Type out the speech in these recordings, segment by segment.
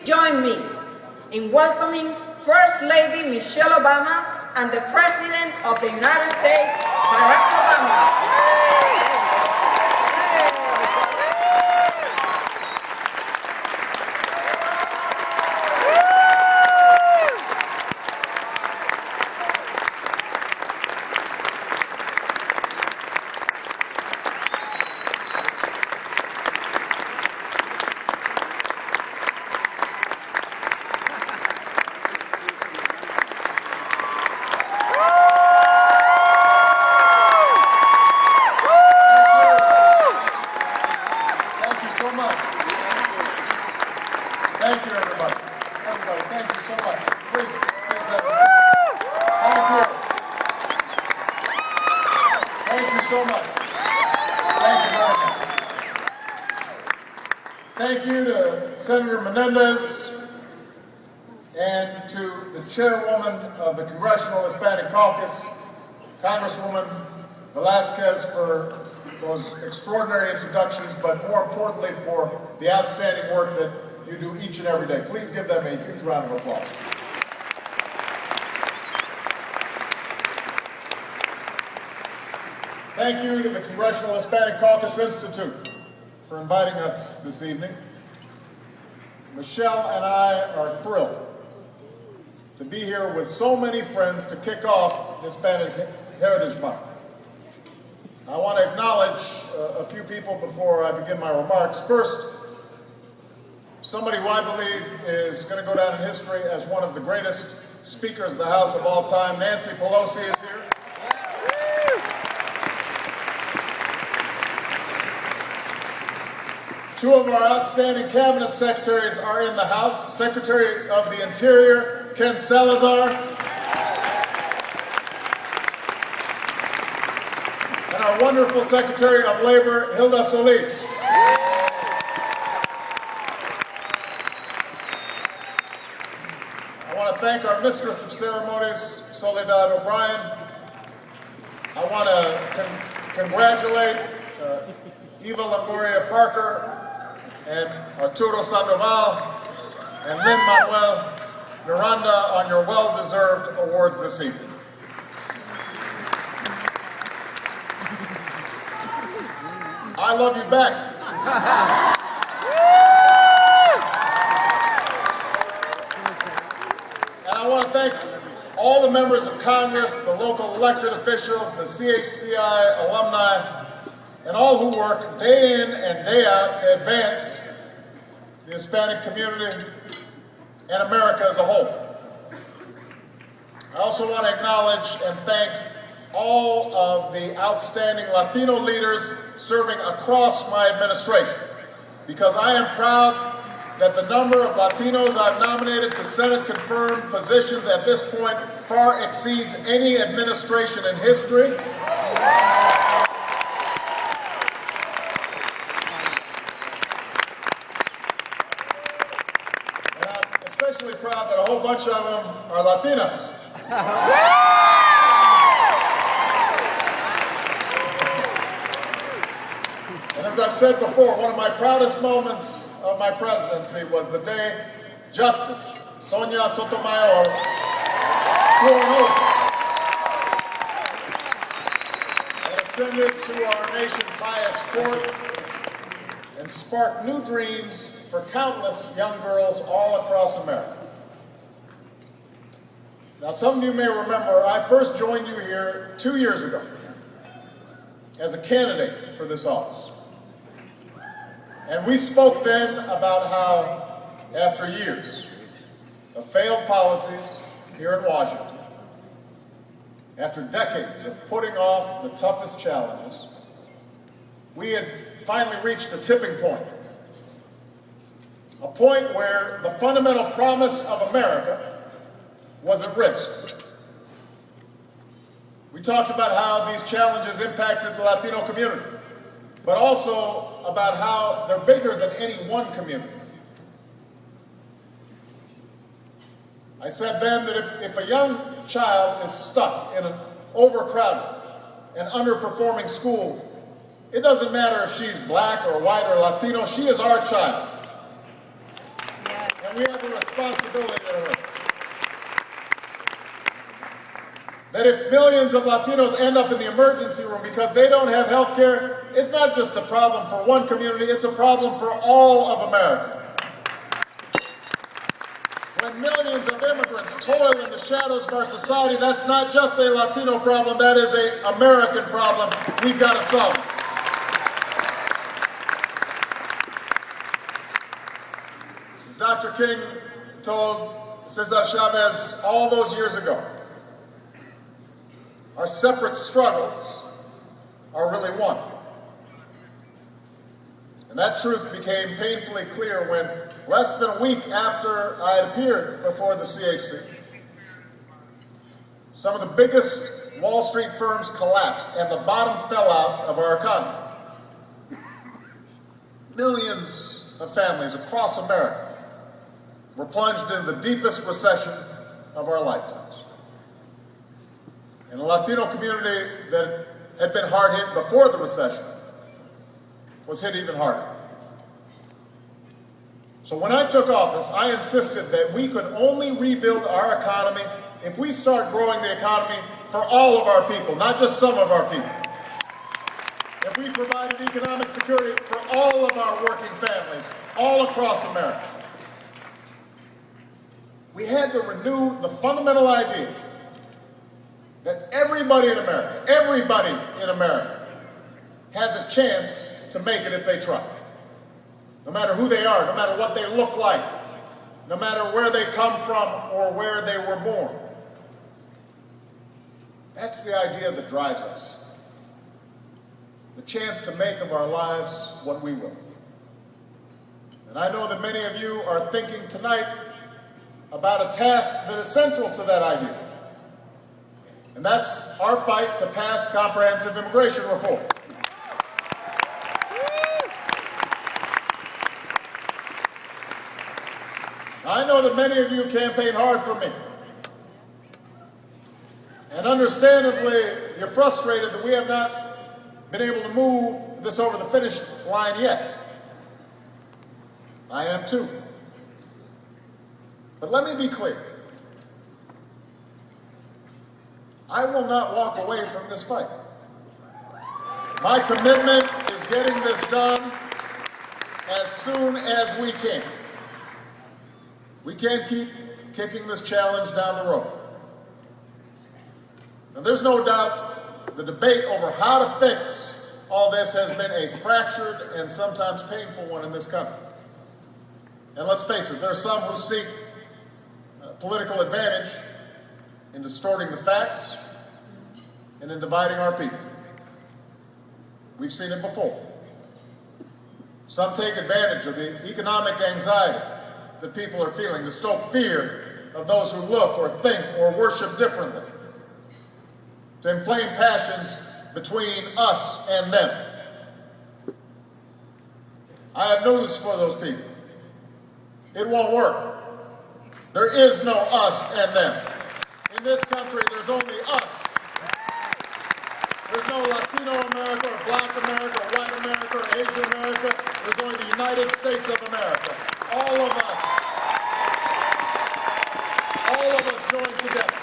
join me in welcoming First Lady Michelle Obama and the President of the United States, Barack Obama. Thank you, everybody. Everybody, thank you so much. Please have a seat. Thank you. Thank you so much. Thank you very much. Thank you to Senator Menendez and to the chairwoman of the Congressional Hispanic Caucus, Congresswoman Velasquez, for those extraordinary introductions, but more importantly for the outstanding work that you do each and every day. Please give them a huge round of applause. Thank you to the Congressional Hispanic Caucus Institute for inviting us this evening. Michelle and I are thrilled to be here with so many friends to kick off Hispanic Heritage Month. I want to acknowledge a few people before I begin my remarks. First, somebody who I believe is going to go down in history as one of the greatest speakers of the House of all time. Nancy Pelosi is here. Two of our outstanding cabinet secretaries are in the House. Secretary of the Interior, Ken Salazar, and our wonderful Secretary of Labor, Hilda Solis. I want to thank our Mistress of Ceremonies, Soledad O'Brien. I want to congratulate Eva Longoria Parker and Arturo Sandoval and Lin-Manuel Miranda on your well-deserved awards this evening. I love you back. And I want to thank all the members of Congress, the local elected officials, the CHCI alumni, and all who work day in and day out to advance the Hispanic community and America as a whole. I also want to acknowledge and thank all of the outstanding Latino leaders serving across my administration, because I am proud that the number of Latinos I've nominated to Senate-confirmed positions at this point far exceeds any administration in history. And I'm especially proud that a whole bunch of them are Latinas. And as I've said before, one of my proudest moments of my presidency was the day Justice Sonia Sotomayor swore an oath and ascended to our nation's highest court and sparked new dreams for countless young girls all across America. Now, some of you may remember I first joined you here 2 years ago as a candidate for this office. And we spoke then about how, after years of failed policies here in Washington, after decades of putting off the toughest challenges, we had finally reached a tipping point. A point where the fundamental promise of America was at risk. We talked about how these challenges impacted the Latino community, but also about how they're bigger than any one community. I said then that if a young child is stuck in an overcrowded and underperforming school, it doesn't matter if she's black or white or Latino, she is our child. and we have a responsibility to her. That if millions of Latinos end up in the emergency room because they don't have health care, it's not just a problem for one community, it's a problem for all of America. When millions of immigrants toil in the shadows of our society, that's not just a Latino problem, that is an American problem we've got to solve. As Dr. King told Cesar Chavez all those years ago, our separate struggles are really one. And that truth became painfully clear when, less than a week after I had appeared before the CHC, some of the biggest Wall Street firms collapsed and the bottom fell out of our economy. Millions of families across America were plunged in the deepest recession of our lifetimes. And the Latino community that had been hard hit before the recession was hit even harder. So when I took office, I insisted that we could only rebuild our economy if we start growing the economy for all of our people, not just some of our people. If we provided economic security for all of our working families, all across America. We had to renew the fundamental idea that everybody in America has a chance to make it if they try. No matter who they are, no matter what they look like, no matter where they come from or where they were born. That's the idea that drives us. The chance to make of our lives what we will. And I know that many of you are thinking tonight about a task that is central to that idea. And that's our fight to pass comprehensive immigration reform. I know that many of you campaign hard for me. And understandably, you're frustrated that we have not been able to move this over the finish line yet. I am too. But let me be clear. I will not walk away from this fight. My commitment is getting this done as soon as we can. We can't keep kicking this challenge down the road. Now, there's no doubt the debate over how to fix all this has been a fractured and sometimes painful one in this country. And let's face it, there are some who seek political advantage in distorting the facts and in dividing our people. We've seen it before. Some take advantage of the economic anxiety that people are feeling to stoke fear of those who look or think or worship differently, to inflame passions between us and them. I have news for those people. It won't work. There is no us and them. In this country, there's only us. There's no Latino America or Black America or White America or Asian America. There's only the United States of America. All of us. All of us joined together.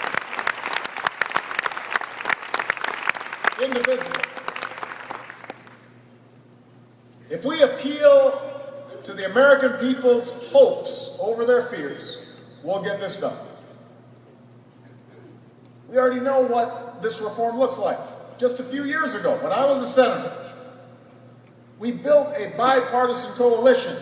Indivisible. If we appeal to the American people's hopes over their fears, we'll get this done. We already know what this reform looks like. Just a few years ago, when I was a senator, we built a bipartisan coalition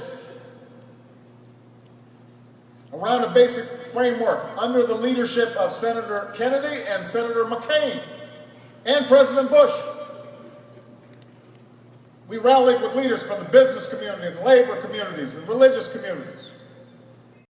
around a basic framework under the leadership of Senator Kennedy and Senator McCain and President Bush. We rallied with leaders from the business community, the labor communities, and religious communities.